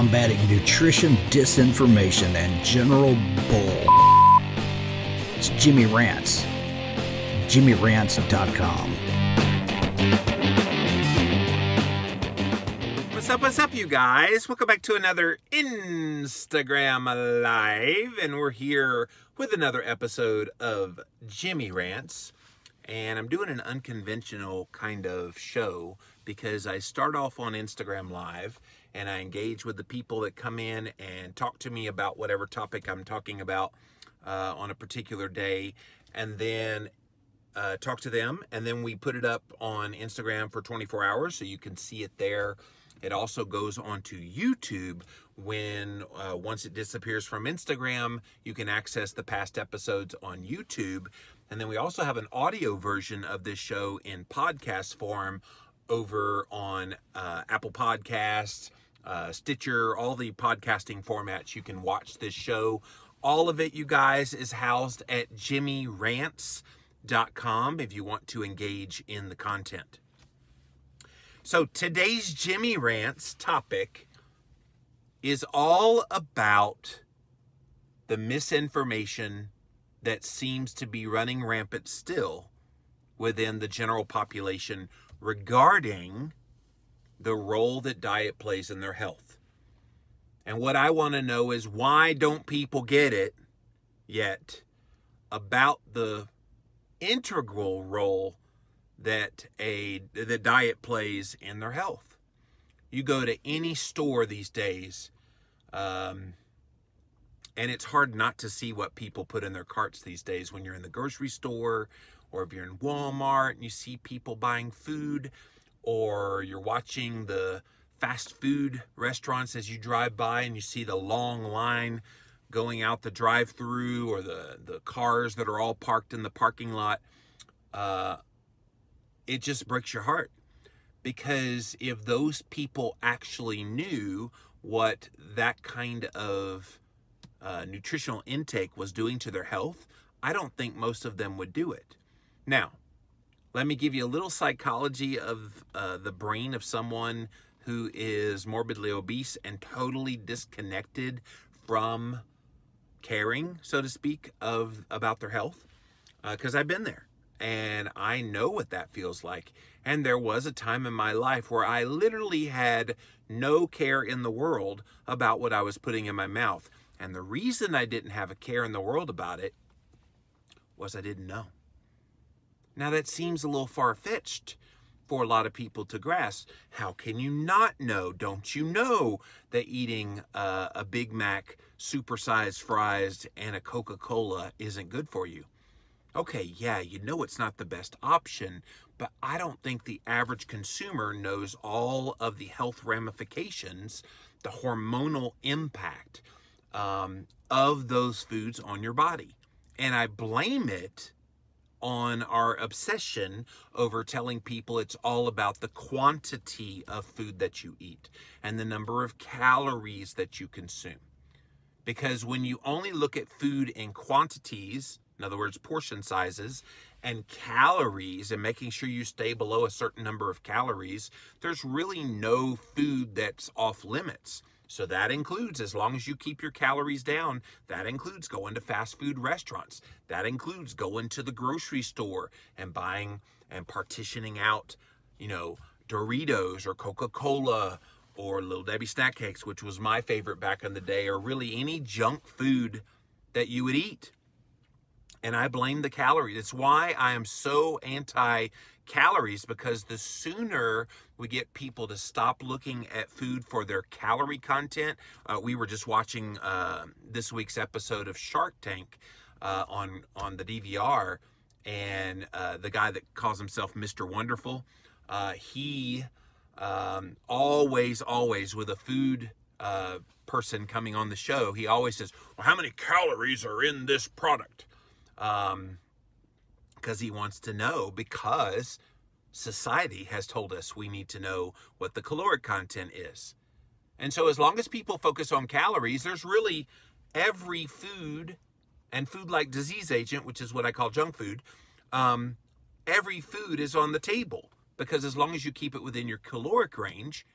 combating nutrition disinformation and general bull. It's Jimmy Rants. JimmyRants.com. What's up, you guys? Welcome back to another Instagram Live, and we're here with another episode of Jimmy Rants. And I'm doing an unconventional kind of show because I start off on Instagram Live and I engage with the people that come in and talk to me about whatever topic I'm talking about on a particular day, and then talk to them, and then we put it up on Instagram for 24 hours so you can see it there. It also goes onto YouTube when once it disappears from Instagram, you can access the past episodes on YouTube. And then we also have an audio version of this show in podcast form over on Apple Podcasts, Stitcher, all the podcasting formats. You can watch this show. All of it, you guys, is housed at JimmyRants.com if you want to engage in the content. So today's Jimmy Rants topic is all about the misinformation that seems to be running rampant still within the general population regarding the role that diet plays in their health. And what I want to know is, why don't people get it yet about the integral role that the diet plays in their health? You go to any store these days, and it's hard not to see what people put in their carts these days when you're in the grocery store, or if you're in Walmart and you see people buying food, or you're watching the fast food restaurants as you drive by and you see the long line going out the drive-through, or the cars that are all parked in the parking lot. It just breaks your heart, because if those people actually knew what that kind of nutritional intake was doing to their health, I don't think most of them would do it. Now, let me give you a little psychology of the brain of someone who is morbidly obese and totally disconnected from caring, so to speak, about their health, because I've been there. And I know what that feels like. And there was a time in my life where I literally had no care in the world about what I was putting in my mouth. And the reason I didn't have a care in the world about it was I didn't know. Now that seems a little far-fetched for a lot of people to grasp. How can you not know? Don't you know that eating a Big Mac, supersized fries, and a Coca-Cola isn't good for you? Okay, yeah, you know it's not the best option, but I don't think the average consumer knows all of the health ramifications, the hormonal impact of those foods on your body. And I blame it on our obsession over telling people it's all about the quantity of food that you eat and the number of calories that you consume. Because when you only look at food in quantities, in other words, portion sizes, and calories, and making sure you stay below a certain number of calories, there's really no food that's off limits. So that includes, as long as you keep your calories down, that includes going to fast food restaurants. That includes going to the grocery store and buying and partitioning out, Doritos or Coca-Cola or Little Debbie snack cakes, which was my favorite back in the day, or really any junk food that you would eat. And I blame the calories. It's why I am so anti-calories, because the sooner we get people to stop looking at food for their calorie content. We were just watching this week's episode of Shark Tank on the DVR, and the guy that calls himself Mr. Wonderful, he always with a food person coming on the show, he always says, well, how many calories are in this product? Because he wants to know, because society has told us we need to know what the caloric content is. And so as long as people focus on calories, there's really every food and food-like disease agent, which is what I call junk food, every food is on the table, because as long as you keep it within your caloric range,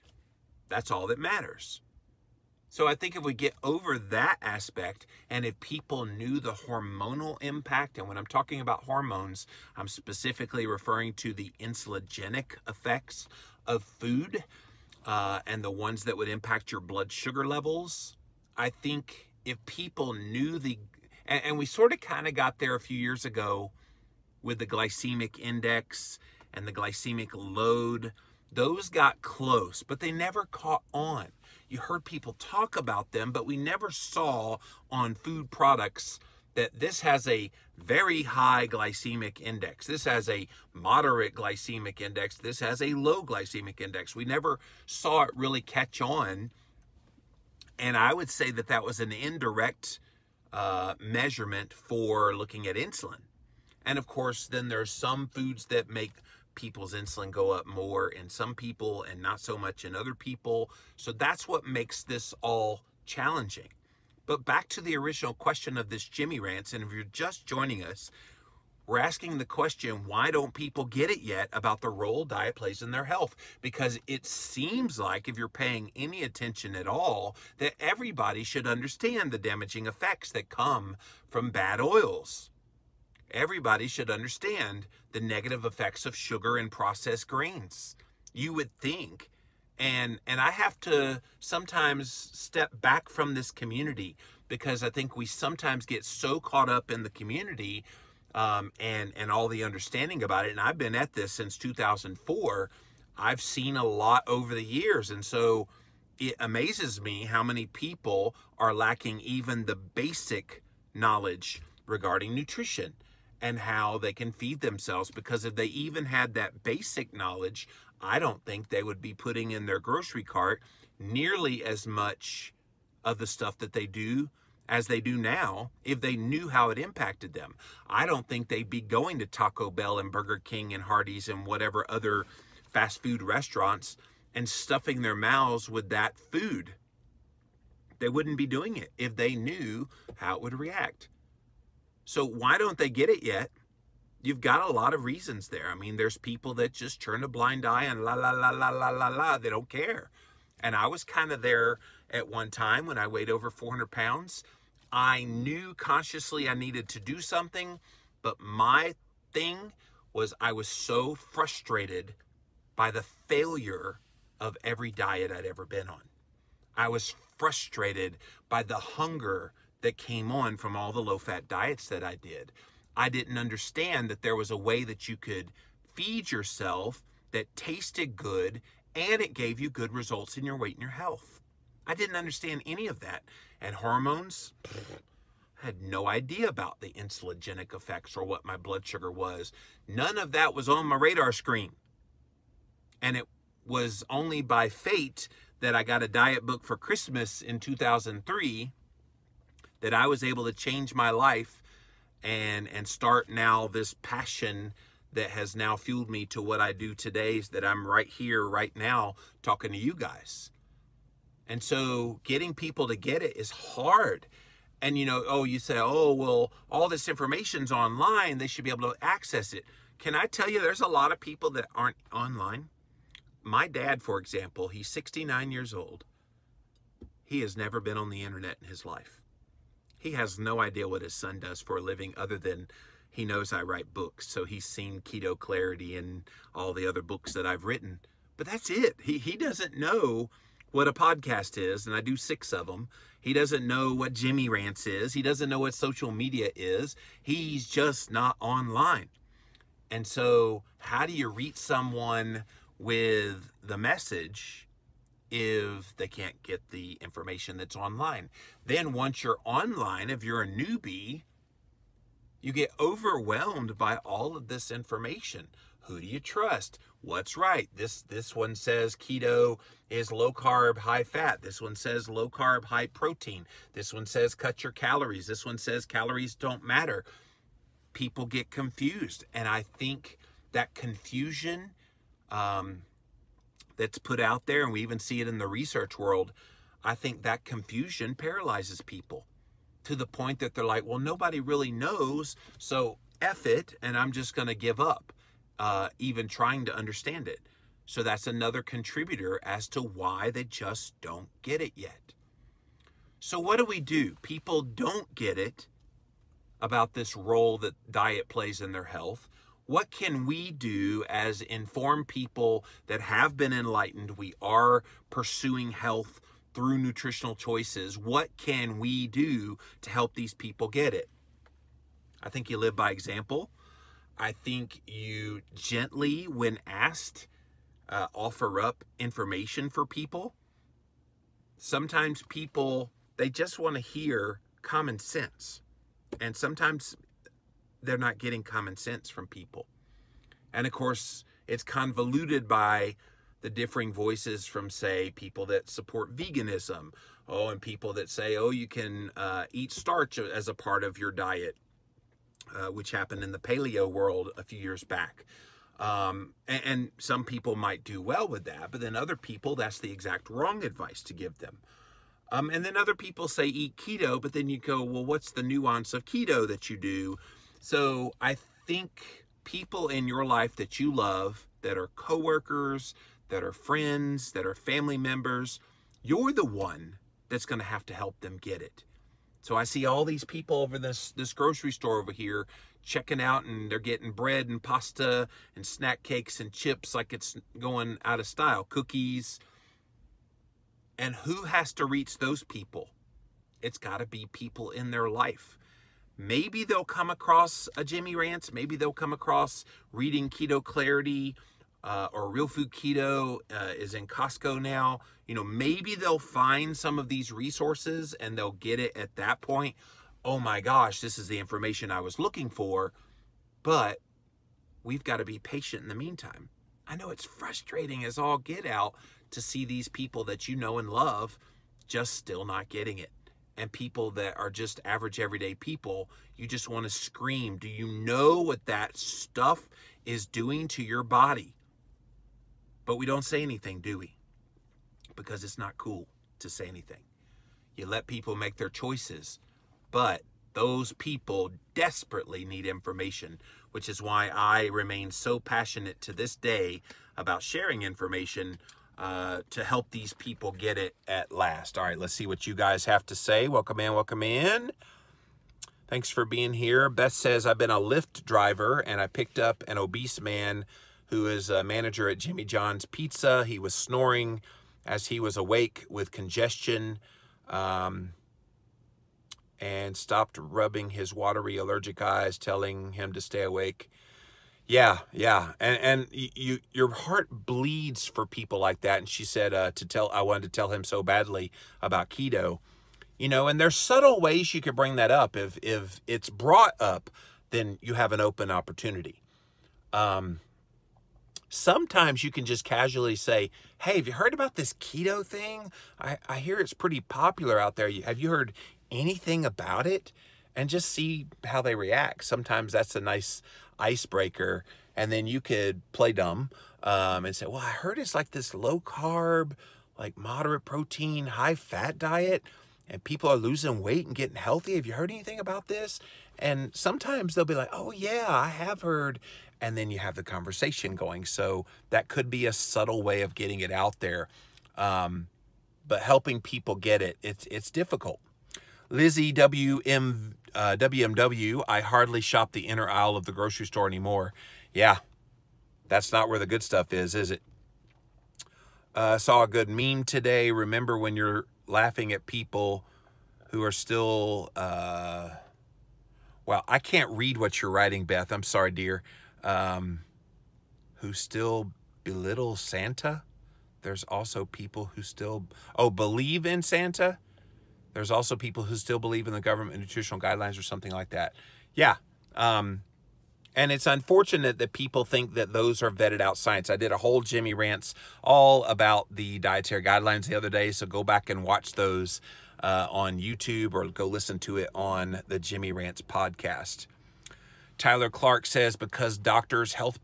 that's all that matters. So I think if we get over that aspect, and if people knew the hormonal impact, and when I'm talking about hormones, I'm specifically referring to the insulinogenic effects of food, and the ones that would impact your blood sugar levels. I think if people knew and we sort of kind of got there a few years ago with the glycemic index and the glycemic load, those got close, but they never caught on. You heard people talk about them, but we never saw on food products that this has a very high glycemic index. This has a moderate glycemic index. This has a low glycemic index. We never saw it really catch on. And I would say that that was an indirect measurement for looking at insulin. And of course, then there's some foods that make people's insulin go up more in some people and not so much in other people. So that's what makes this all challenging. But back to the original question of this Jimmy Rants, and if you're just joining us, we're asking the question, why don't people get it yet about the role diet plays in their health? Because it seems like, if you're paying any attention at all, that everybody should understand the damaging effects that come from bad oils. Everybody should understand the negative effects of sugar and processed grains. You would think. And I have to sometimes step back from this community, because I think we sometimes get so caught up in the community and all the understanding about it. And I've been at this since 2004. I've seen a lot over the years. And so it amazes me how many people are lacking even the basic knowledge regarding nutrition and how they can feed themselves. Because if they even had that basic knowledge, I don't think they would be putting in their grocery cart nearly as much of the stuff that they do as they do now if they knew how it impacted them. I don't think they'd be going to Taco Bell and Burger King and Hardee's and whatever other fast food restaurants and stuffing their mouths with that food. They wouldn't be doing it if they knew how it would react. So why don't they get it yet? You've got a lot of reasons there. I mean, there's people that just turn a blind eye and la, la, la, la, la, la, la. They don't care. And I was kind of there at one time when I weighed over 400 pounds. I knew consciously I needed to do something, but my thing was I was so frustrated by the failure of every diet I'd ever been on. I was frustrated by the hunger that came on from all the low-fat diets that I did. I didn't understand that there was a way that you could feed yourself that tasted good and it gave you good results in your weight and your health. I didn't understand any of that. And hormones, I had no idea about the insulinogenic effects or what my blood sugar was. None of that was on my radar screen. And it was only by fate that I got a diet book for Christmas in 2003 that I was able to change my life and start now this passion that has now fueled me to what I do today, is that I'm right here, right now, talking to you guys. And so getting people to get it is hard. And you say, oh, well, all this information's online. They should be able to access it. Can I tell you, there's a lot of people that aren't online. My dad, for example, he's 69 years old. He has never been on the internet in his life. He has no idea what his son does for a living, other than he knows I write books. So he's seen Keto Clarity and all the other books that I've written. But that's it. He doesn't know what a podcast is, and I do 6 of them. He doesn't know what Jimmy Rants is. He doesn't know what social media is. He's just not online. And so how do you reach someone with the message if they can't get the information that's online? Then once you're online, if you're a newbie, you get overwhelmed by all of this information. Who do you trust? What's right? This one says keto is low carb, high fat. This one says low carb, high protein. This one says cut your calories. This one says calories don't matter. People get confused. And I think that confusion that's put out there, and we even see it in the research world, I think that confusion paralyzes people to the point that they're like, well, nobody really knows, so F it, and I'm just going to give up, even trying to understand it. So that's another contributor as to why they just don't get it yet. So what do? People don't get it about this role that diet plays in their health. What can we do as informed people that have been enlightened? We are pursuing health through nutritional choices. What can we do to help these people get it? I think you live by example. I think you gently, when asked, offer up information for people. Sometimes people, they just want to hear common sense. And sometimes they're not getting common sense from people. And of course, it's convoluted by the differing voices from, say, people that support veganism. Oh, and people that say, oh, you can eat starch as a part of your diet, which happened in the paleo world a few years back. And some people might do well with that, but then other people, that's the exact wrong advice to give them. And then other people say eat keto, but then you go, well, what's the nuance of keto that you do? So I think people in your life that you love, that are coworkers, that are friends, that are family members, you're the one that's going to have to help them get it. So I see all these people over this grocery store over here checking out, and they're getting bread and pasta and snack cakes and chips like it's going out of style, cookies. And who has to reach those people? It's got to be people in their life. Maybe they'll come across a Jimmy Rants. Maybe they'll come across reading Keto Clarity, or Real Food Keto is in Costco now. You know, maybe they'll find some of these resources and they'll get it at that point. Oh my gosh, this is the information I was looking for. But we've got to be patient in the meantime. I know it's frustrating as all get out to see these people that you know and love just still not getting it. And people that are just average everyday people, you just want to scream, do you know what that stuff is doing to your body? But we don't say anything, do we? Because it's not cool to say anything. You let people make their choices, but those people desperately need information, which is why I remain so passionate to this day about sharing information to help these people get it at last. All right, let's see what you guys have to say. Welcome in, welcome in. Thanks for being here. Beth says, I've been a Lyft driver and I picked up an obese man who is a manager at Jimmy John's Pizza. He was snoring as he was awake with congestion, and stopped rubbing his watery allergic eyes, telling him to stay awake. Yeah. And your heart bleeds for people like that. And she said, I wanted to tell him so badly about keto, you know, and there's subtle ways you could bring that up. If it's brought up, then you have an open opportunity. Sometimes you can just casually say, hey, have you heard about this keto thing? I hear it's pretty popular out there. Have you heard anything about it? And just see how they react. Sometimes that's a nice icebreaker. And then you could play dumb and say, well, I heard it's like this low carb, like moderate protein, high fat diet, and people are losing weight and getting healthy. Have you heard anything about this? And sometimes they'll be like, oh yeah, I have heard. And then you have the conversation going. So that could be a subtle way of getting it out there. But helping people get it, it's difficult. Lizzie WMW, I hardly shop the inner aisle of the grocery store anymore. Yeah, that's not where the good stuff is it? Saw a good meme today. Remember when you're laughing at people who are still, well, I can't read what you're writing, Beth. I'm sorry, dear. Who still belittle Santa? There's also people who still, believe in Santa? There's also people who still believe in the government nutritional guidelines or something like that. Yeah. And it's unfortunate that people think that those are vetted out science. I did a whole Jimmy Rants all about the dietary guidelines the other day. So go back and watch those on YouTube or go listen to it on the Jimmy Rants podcast. Tyler Clark says, because doctors, health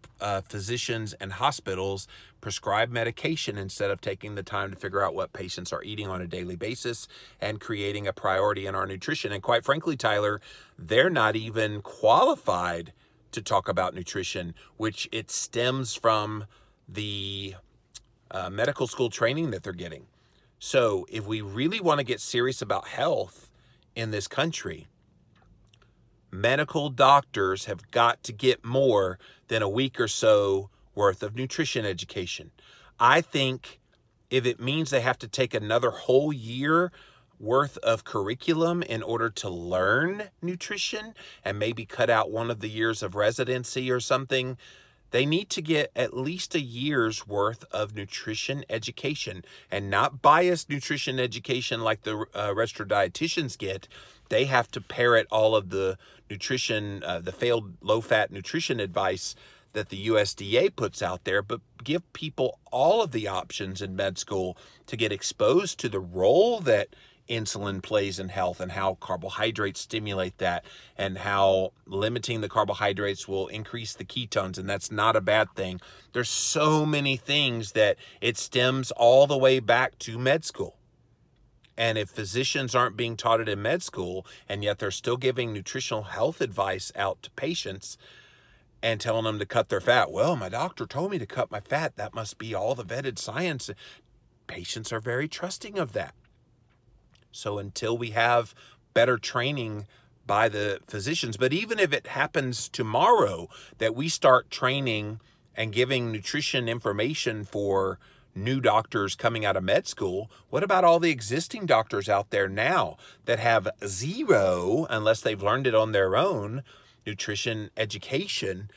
physicians, and hospitals prescribe medication instead of taking the time to figure out what patients are eating on a daily basis and creating a priority in our nutrition. And quite frankly, Tyler, they're not even qualified to talk about nutrition, which it stems from the medical school training that they're getting. So if we really want to get serious about health in this country, medical doctors have got to get more than a week or so worth of nutrition education. I think if it means they have to take another whole year worth of curriculum in order to learn nutrition and maybe cut out one of the years of residency or something, they need to get at least a year's worth of nutrition education, and not biased nutrition education like the registered dietitians get. They have to parrot all of the nutrition, the failed low-fat nutrition advice that the USDA puts out there, but give people all of the options in med school to get exposed to the role that insulin plays in health and how carbohydrates stimulate that, and how limiting the carbohydrates will increase the ketones, and that's not a bad thing. There's so many things that it stems all the way back to med school. And if physicians aren't being taught it in med school, and yet they're still giving nutritional health advice out to patients and telling them to cut their fat, well, my doctor told me to cut my fat, that must be all the vetted science. Patients are very trusting of that. So until we have better training by the physicians, but even if it happens tomorrow that we start training and giving nutrition information for new doctors coming out of med school, what about all the existing doctors out there now that have zero, unless they've learned it on their own, nutrition education?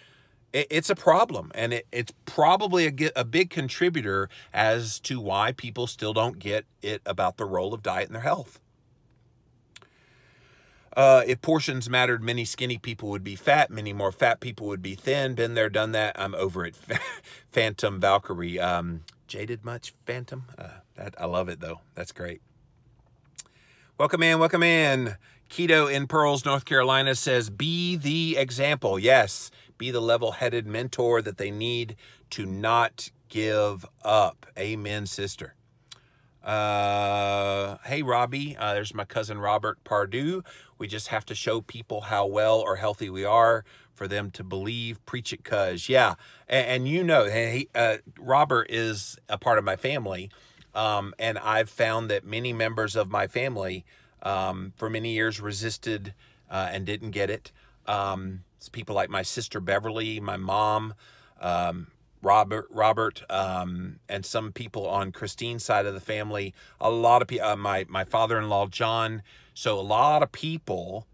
It's a problem, and it's probably a big contributor as to why people still don't get it about the role of diet in their health. If portions mattered, many skinny people would be fat, many more fat people would be thin. Been there, done that. I'm over it. Phantom Valkyrie. Jaded much, Phantom? I love it, though. That's great. Welcome in, welcome in. Keto in Pearls, North Carolina says, be the example. Yes, be the level-headed mentor that they need to not give up. Amen, sister. Hey, Robbie, there's my cousin Robert Pardue. We just have to show people how well or healthy we are for them to believe. Preach it, cuz. Yeah, and you know, Robert is a part of my family, and I've found that many members of my family for many years resisted and didn't get it. It's people like my sister Beverly, my mom, Robert, and some people on Christine's side of the family. A lot of people, my father-in-law John. So a lot of people,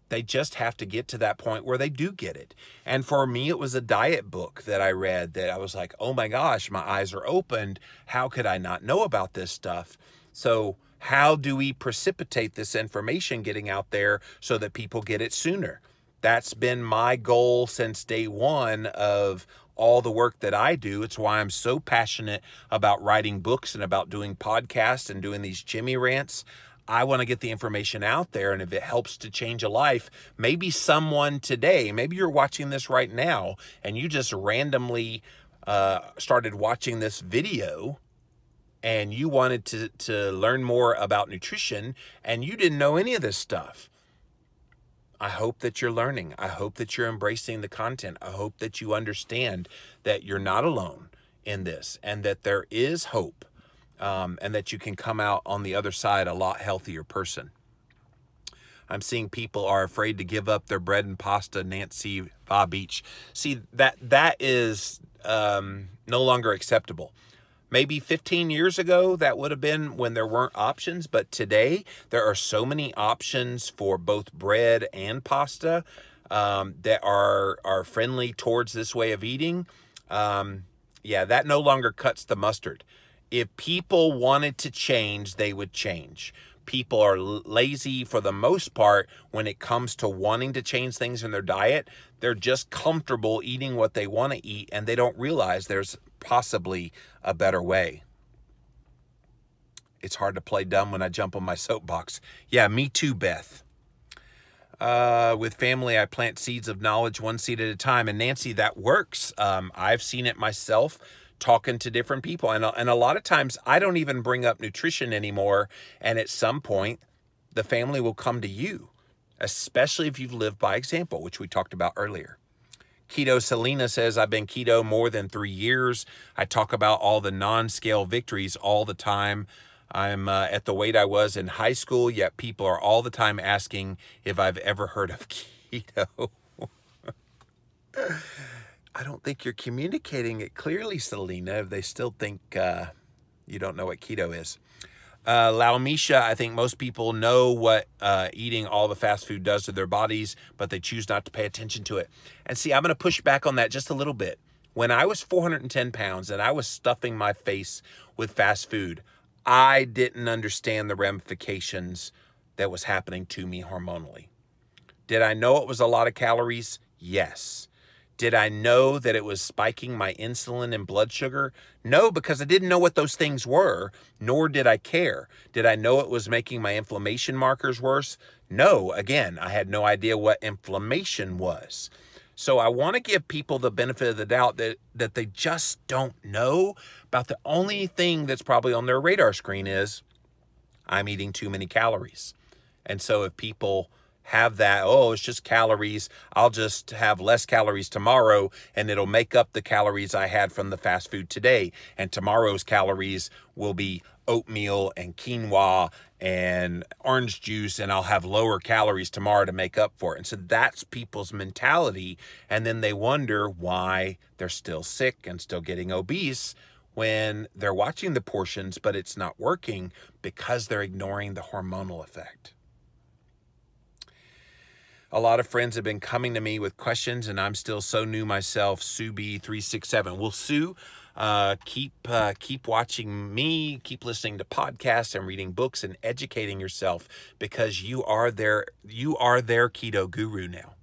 they just have to get to that point where they do get it. And for me, it was a diet book that I read that I was like, oh my gosh, my eyes are opened. How could I not know about this stuff? So how do we precipitate this information getting out there so that people get it sooner? That's been my goal since day one of all the work that I do. It's why I'm so passionate about writing books and about doing podcasts and doing these Jimmy rants. I want to get the information out there, and if it helps to change a life, maybe someone today, maybe you're watching this right now, and you just randomly started watching this video, and you wanted to learn more about nutrition, and you didn't know any of this stuff. I hope that you're learning. I hope that you're embracing the content. I hope that you understand that you're not alone in this, and that there is hope, and that you can come out on the other side a lot healthier person. I'm seeing people are afraid to give up their bread and pasta, Nancy Beach. See, that is no longer acceptable. Maybe 15 years ago, that would have been when there weren't options. But today, there are so many options for both bread and pasta that are friendly towards this way of eating. Yeah, that no longer cuts the mustard. If people wanted to change, they would change. People are lazy for the most part when it comes to wanting to change things in their diet. They're just comfortable eating what they want to eat, and they don't realize there's possibly a better way. It's hard to play dumb when I jump on my soapbox. Yeah, me too, Beth. With family, I plant seeds of knowledge one seed at a time. And Nancy, that works. I've seen it myself talking to different people. And a lot of times I don't even bring up nutrition anymore. And at some point, the family will come to you, especially if you've lived by example, which we talked about earlier. Keto Selena says, I've been keto more than 3 years. I talk about all the non-scale victories all the time. I'm at the weight I was in high school, yet people are all the time asking if I've ever heard of keto. I don't think you're communicating it clearly, Selena, if they still think you don't know what keto is. Laumisha, I think most people know what eating all the fast food does to their bodies, but they choose not to pay attention to it. And see, I'm going to push back on that just a little bit. When I was 410 pounds and I was stuffing my face with fast food, I didn't understand the ramifications that was happening to me hormonally. Did I know it was a lot of calories? Yes. Did I know that it was spiking my insulin and blood sugar? No, because I didn't know what those things were, nor did I care. Did I know it was making my inflammation markers worse? No, again, I had no idea what inflammation was. So I want to give people the benefit of the doubt that they just don't know about the only thing that's probably on their radar screen is I'm eating too many calories. And so if people have that, oh, it's just calories, I'll just have less calories tomorrow and it'll make up the calories I had from the fast food today. And tomorrow's calories will be oatmeal and quinoa and orange juice, and I'll have lower calories tomorrow to make up for it. And so that's people's mentality. And then they wonder why they're still sick and still getting obese when they're watching the portions, but it's not working because they're ignoring the hormonal effect. A lot of friends have been coming to me with questions, and I'm still so new myself. Sue B367. Well, Sue, keep watching me, keep listening to podcasts and reading books and educating yourself, because you are their keto guru now.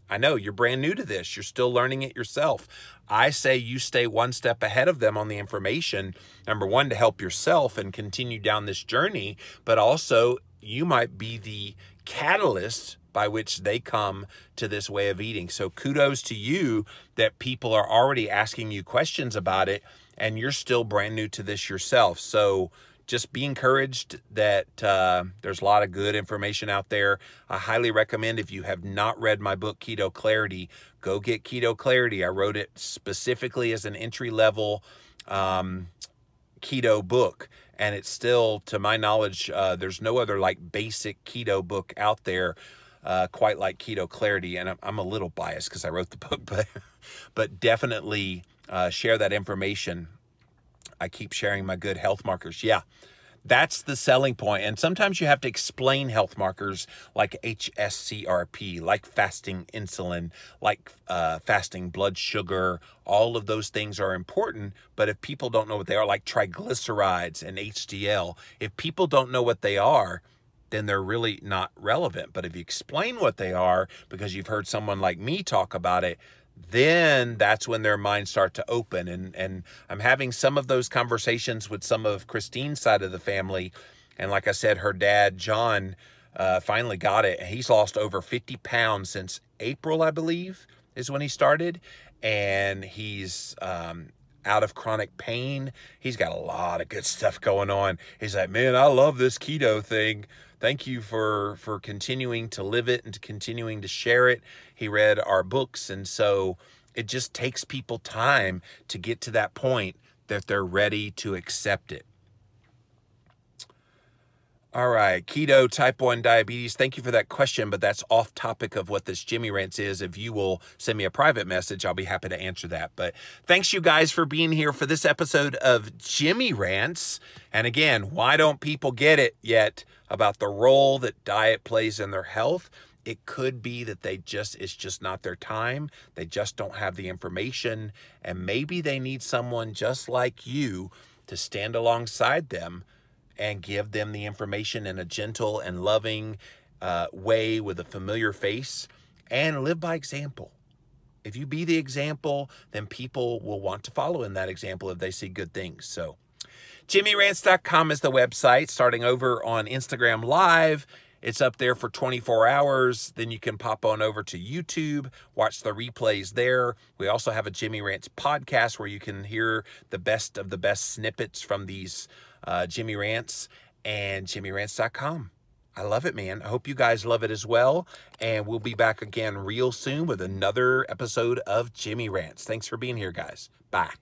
I know you're brand new to this. You're still learning it yourself. I say you stay one step ahead of them on the information. Number one, to help yourself and continue down this journey, but also you might be the catalyst by which they come to this way of eating. So kudos to you that people are already asking you questions about it and you're still brand new to this yourself. So just be encouraged that there's a lot of good information out there. I highly recommend, if you have not read my book, Keto Clarity, go get Keto Clarity. I wrote it specifically as an entry-level keto book. And it's still, to my knowledge, there's no other like basic keto book out there quite like Keto Clarity. And I'm a little biased because I wrote the book, but definitely share that information. I keep sharing my good health markers. Yeah, that's the selling point. And sometimes you have to explain health markers like HSCRP, like fasting insulin, like fasting blood sugar. All of those things are important. But if people don't know what they are, like triglycerides and HDL, if people don't know what they are, then they're really not relevant. But if you explain what they are, because you've heard someone like me talk about it, then that's when their minds start to open. And I'm having some of those conversations with some of Christine's side of the family. And like I said, her dad, John, finally got it. He's lost over 50 pounds since April, I believe, is when he started. And he's out of chronic pain. He's got a lot of good stuff going on. He's like, man, I love this keto thing. Thank you for continuing to live it and to continuing to share it. He read our books, and so it just takes people time to get to that point that they're ready to accept it. All right, keto, type 1 diabetes. Thank you for that question, but that's off topic of what this Jimmy Rants is. If you will send me a private message, I'll be happy to answer that. But thanks you guys for being here for this episode of Jimmy Rants. And again, why don't people get it yet about the role that diet plays in their health? It could be that it's just not their time. They just don't have the information. And maybe they need someone just like you to stand alongside them and give them the information in a gentle and loving way with a familiar face, and live by example. If you be the example, then people will want to follow in that example if they see good things. So JimmyRants.com is the website. Starting over on Instagram Live, it's up there for 24 hours. Then you can pop on over to YouTube, watch the replays there. We also have a Jimmy Rants podcast where you can hear the best of the best snippets from these Jimmy Rants, and JimmyRants.com. I love it, man. I hope you guys love it as well. And we'll be back again real soon with another episode of Jimmy Rants. Thanks for being here, guys. Bye.